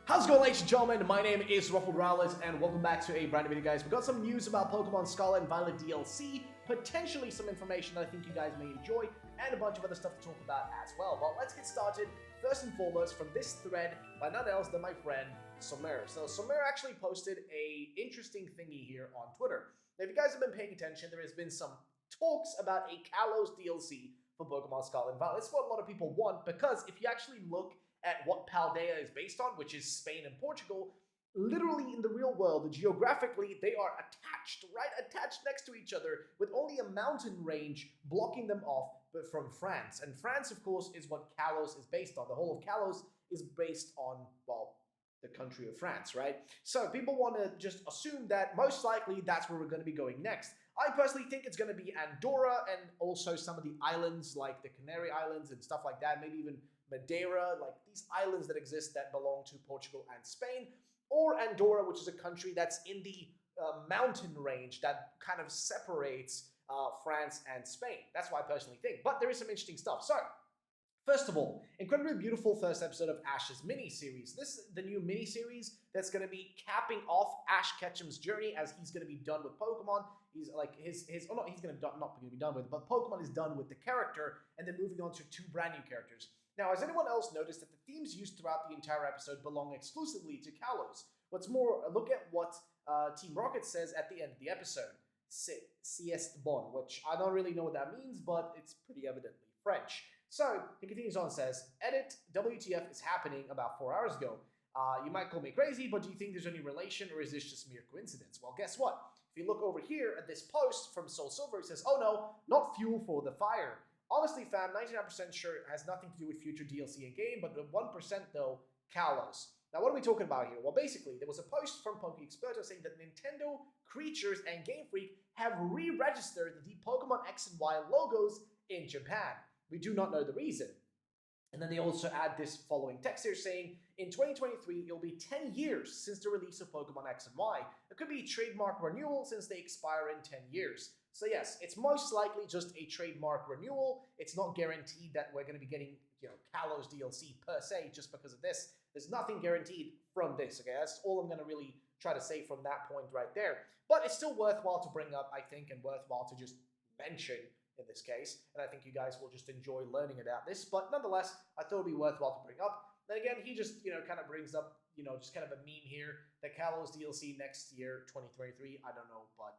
How's it going, ladies and gentlemen? My name is Ruffled Rowlers, and welcome back to a brand new video, guys. We've got some news about Pokemon Scarlet and Violet DLC, potentially some information that I think you guys may enjoy, and a bunch of other stuff to talk about as well. But let's get started, first and foremost, from this thread by none else than my friend, Somer. So Somer actually posted a interesting thingy here on Twitter. Now, if you guys have been paying attention, there has been some talks about a KALOS DLC for Pokemon Scarlet and Violet. It's what a lot of people want, because if you actually look at what Paldea is based on, which is Spain and Portugal, literally in the real world, geographically, they are attached next to each other, with only a mountain range blocking them off from France. And France, of course, is what KALOS is based on. The whole of KALOS is based on, well, the country of France, right? So people want to just assume that most likely that's where we're going to be going next. I personally think it's going to be Andorra and also some of the islands like the Canary Islands and stuff like that, maybe even Madeira, like these islands that exist that belong to Portugal and Spain, or Andorra, which is a country that's in the mountain range that kind of separates France and Spain. That's what I personally think. But there is some interesting stuff. So, first of all, incredibly beautiful first episode of Ash's mini-series. This is the new mini-series that's going to be capping off Ash Ketchum's journey as he's going to be done with Pokemon. He's like not going to be done with, but Pokemon is done with the character, and then moving on to two brand new characters. Now, has anyone else noticed that the themes used throughout the entire episode belong exclusively to KALOS? What's more, look at what Team Rocket says at the end of the episode. Sieste bon, which I don't really know what that means, but it's pretty evidently French. So, he continues on and says, edit, WTF is happening about 4 hours ago. You might call me crazy, but do you think there's any relation, or is this just mere coincidence? Well, guess what? If you look over here at this post from Soul Silver, it says, oh no, not fuel for the fire. Honestly, fam, 99% sure it has nothing to do with future DLC in game, but the 1% though, KALOS. Now, what are we talking about here? Well, basically, there was a post from PokeExperto saying that Nintendo, Creatures, and Game Freak have re-registered the Pokemon X and Y logos in Japan. We do not know the reason. And then they also add this following text here saying, in 2023, it'll be 10 years since the release of Pokemon X and Y. It could be a trademark renewal since they expire in 10 years. So yes, it's most likely just a trademark renewal. It's not guaranteed that we're going to be getting, KALOS DLC per se just because of this. There's nothing guaranteed from this, okay? That's all I'm going to really try to say from that point right there. But it's still worthwhile to bring up, I think, and worthwhile to just mention in this case. And I think you guys will just enjoy learning about this. But nonetheless, I thought it would be worthwhile to bring up. Then again, he just, kind of brings up, just kind of a meme here. The KALOS DLC next year, 2023, I don't know, but,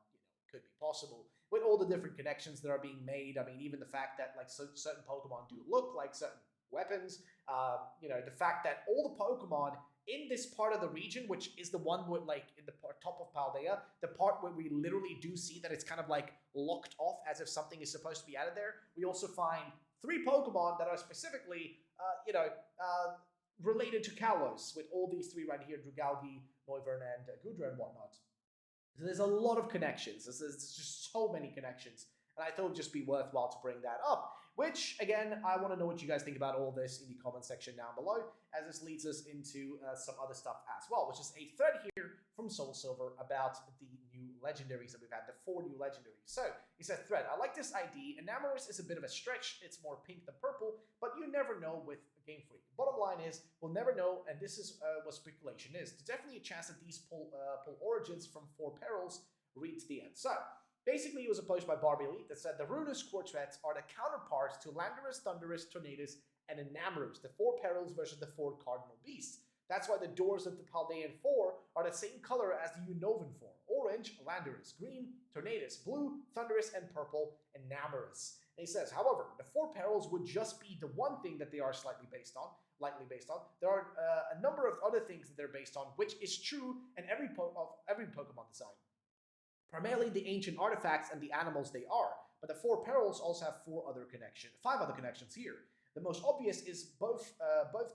could be possible. With all the different connections that are being made, I mean, even the fact that, like, certain Pokemon do look like certain weapons, the fact that all the Pokemon in this part of the region, which is the one with, like, in the top of Paldea, the part where we literally do see that it's kind of, like, locked off as if something is supposed to be added there, we also find 3 Pokemon that are specifically, related to KALOS, with all these 3 right here, Drugalgi, Noivern, and Gudra and whatnot. So there's a lot of connections. There's just so many connections. And I thought it would just be worthwhile to bring that up. Which, again, I want to know what you guys think about all this in the comment section down below, as this leads us into some other stuff as well, which is a thread here from Soul Silver about the new legendaries that we've had, the 4 new legendaries. So, he said, thread, I like this ID. Enamorous is a bit of a stretch. It's more pink than purple, but you never know with Game Freak. Bottom line is, we'll never know, and this is what speculation is. There's definitely a chance that these pull origins from 4 perils read to the end. So, basically, it was a post by Barbie Elite that said the Runus Quartets are the counterparts to Landorus, Thundurus, Tornadus, and Enamorous, the 4 perils versus the 4 cardinal beasts. That's why the doors of the Paldean 4 are the same color as the Unnovan 4. Orange, Landorus, green, Tornadus, blue, Thundurus, and purple, Enamorous. And he says, however, the 4 perils would just be the one thing that they are lightly based on. There are a number of other things that they're based on, which is true in every Pokemon design. Primarily the ancient artifacts and the animals they are, but the 4 perils also have 5 other connections here. The most obvious is both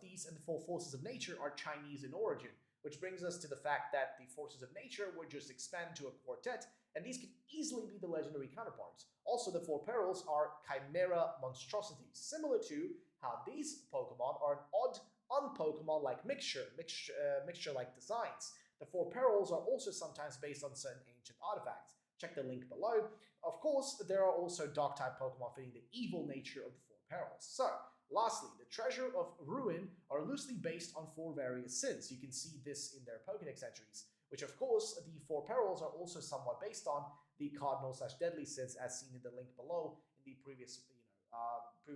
these and the 4 forces of nature are Chinese in origin, which brings us to the fact that the forces of nature would just expand to a quartet, and these could easily be the legendary counterparts. Also, the 4 perils are chimera monstrosities, similar to how these Pokemon are an odd, un-Pokemon-like mixture-like designs. The 4 perils are also sometimes based on certain ancient artifacts. Check the link below. Of course, there are also Dark-type Pokemon fitting the evil nature of the 4 perils. So, Lastly, the treasure of ruin are loosely based on 4 various sins. You can see this in their Pokédex entries, which of course the 4 perils are also somewhat based on the cardinal/deadly sins, as seen in the link below in the previous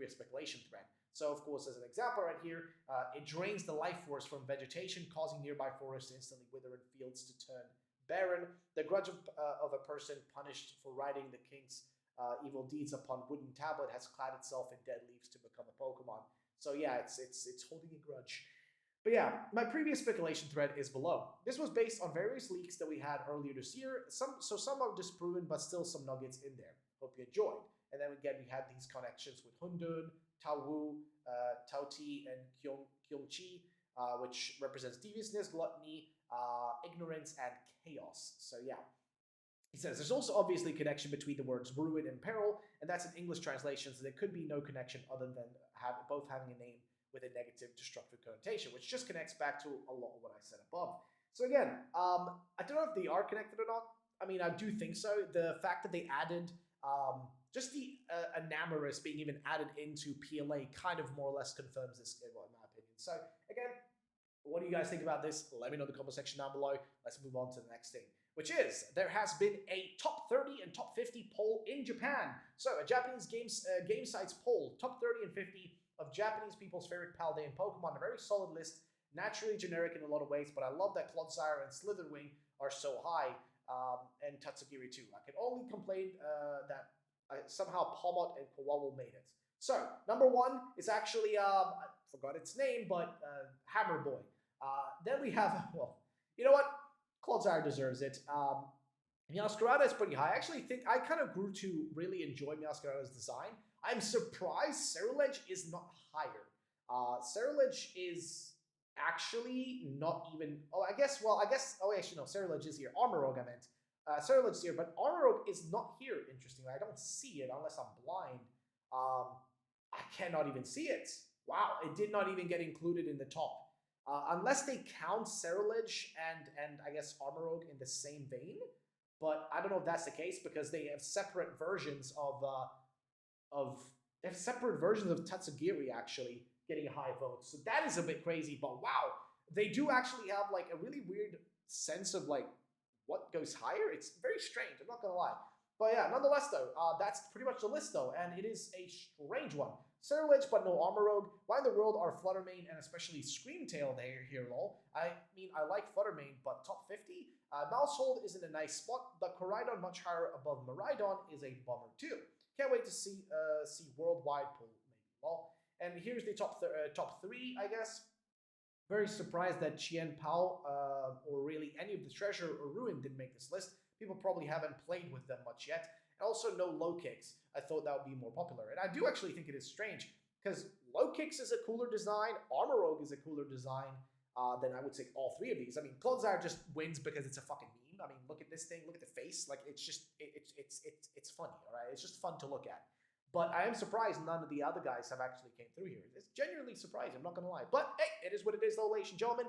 speculation thread. So, of course, as an example right here, it drains the life force from vegetation, causing nearby forests to instantly wither and fields to turn barren. The grudge of a person punished for writing the king's evil deeds upon wooden tablet has clad itself in dead leaves to become a Pokemon. So yeah, it's holding a grudge. But yeah, my previous speculation thread is below. This was based on various leaks that we had earlier this year. Some are disproven, but still some nuggets in there. Hope you enjoyed. And then again, we had these connections with Hundun, Tao Wu, Tao Ti, and Kyung Chi, which represents deviousness, gluttony, ignorance, and chaos. So yeah. He says there's also obviously a connection between the words ruin and peril, and that's an English translation, so there could be no connection other than both having a name with a negative destructive connotation, which just connects back to a lot of what I said above. So again, I don't know if they are connected or not. I mean, I do think so. The fact that they added just the Enamorous being even added into PLA kind of more or less confirms this, in my opinion. So again, what do you guys think about this? Let me know in the comment section down below. Let's move on to the next thing, which is there has been a top 30 and top 50 poll in Japan. So a Japanese game sites poll, top 30 and 50 of Japanese people's favorite Paldean Pokemon. A very solid list, naturally generic in a lot of ways, but I love that Clodsire and Slitherwing are so high, and Tatsugiri too. I can only complain that somehow Pomot and Kawawa made it. So number 1 is actually, I forgot its name, but Hammer Boy. Then we have, well, you know what? Clodsire deserves it. Meowscarada is pretty high. I actually think I kind of grew to really enjoy Meowscarada's design. I'm surprised Cerulege is not higher. Cerulege is actually not even... Oh, I guess... Oh, actually, no. Cerulege is here. Armorog, I meant. Cerulege is here, but Armorog is not here, interestingly. I don't see it unless I'm blind. I cannot even see it. Wow, it did not even get included in the top. Unless they count Cerulege and I guess Armorog in the same vein, but I don't know if that's the case because they have separate versions of Tatsugiri actually getting high votes. So that is a bit crazy, but wow, they do actually have like a really weird sense of like what goes higher. It's very strange, I'm not gonna lie. But yeah, nonetheless though, that's pretty much the list though, and it is a strange one. Cerulege, but no Armorog. Why in the world are Fluttermane and especially Screamtail here, lol? I mean, I like Fluttermane, but top 50? Mousehold is in a nice spot, but Koraidon much higher above Miraidon is a bummer too. Can't wait to see worldwide poll, maybe, lol. And here's the top 3, I guess. Very surprised that Chien Pao or really any of the Treasure or Ruin didn't make this list. People probably haven't played with them much yet. And also no Low Kicks. I thought that would be more popular. And I do actually think it is strange, because Low Kicks is a cooler design, Armorog is a cooler design than I would say all 3 of these. I mean, Clodsire just wins because it's a fucking meme. I mean, look at this thing, look at the face. Like, it's just, it's funny, all right? It's just fun to look at. But I am surprised none of the other guys have actually came through here. It's genuinely surprising, I'm not going to lie. But hey, it is what it is though, ladies and gentlemen.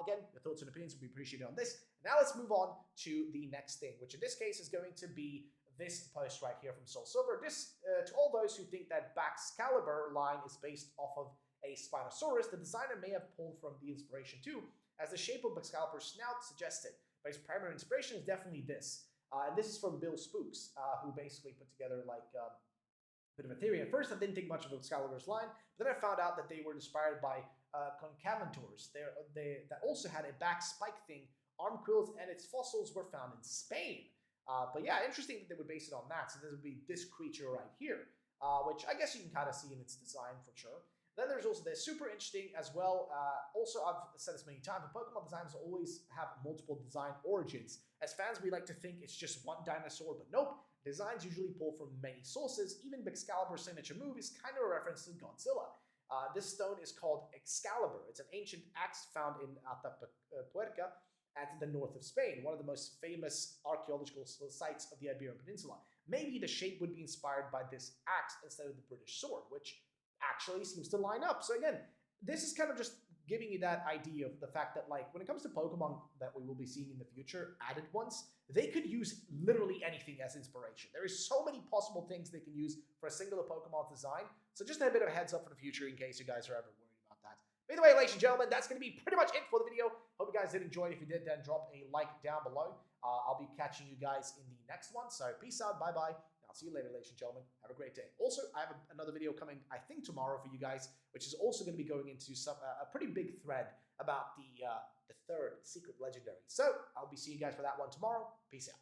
Again, your thoughts and opinions would be appreciated on this. Now let's move on to the next thing, which in this case is going to be this post right here from Soul Silver. This, to all those who think that Baxcalibur line is based off of a Spinosaurus, the designer may have pulled from the inspiration too, as the shape of Baxcalibur's snout suggested. But his primary inspiration is definitely this. And this is from Bill Spooks, who basically put together like a bit of a theory. At first, I didn't think much of Excalibur's line, but then I found out that they were inspired by Concaventors. That also had a back spike thing, arm quills, and its fossils were found in Spain. But yeah, interesting that they would base it on that. So this would be this creature right here, which I guess you can kind of see in its design for sure. Then there's also this, super interesting as well. Also, I've said this many times, but Pokemon designs always have multiple design origins. As fans, we like to think it's just one dinosaur, but nope. Designs usually pull from many sources. Even Excalibur's signature move is kind of a reference to Godzilla. This stone is called Excalibur. It's an ancient axe found in Atapuerca at the north of Spain, one of the most famous archaeological sites of the Iberian Peninsula. Maybe the shape would be inspired by this axe instead of the British sword, which actually seems to line up. So again, this is kind of just giving you that idea of the fact that, like, when it comes to Pokemon that we will be seeing in the future, added ones, they could use literally anything as inspiration. There is so many possible things they can use for a singular Pokemon design. So just a bit of a heads up for the future in case you guys are ever worried about that. By the way, ladies and gentlemen, that's going to be pretty much it for the video. Hope you guys did enjoy it. If you did, then drop a like down below. I'll be catching you guys in the next one. So peace out. Bye-bye. I'll see you later, ladies and gentlemen. Have a great day. Also, I have another video coming, I think, tomorrow for you guys, which is also going to be going into some a pretty big thread about the third secret legendary. So I'll be seeing you guys for that one tomorrow. Peace out.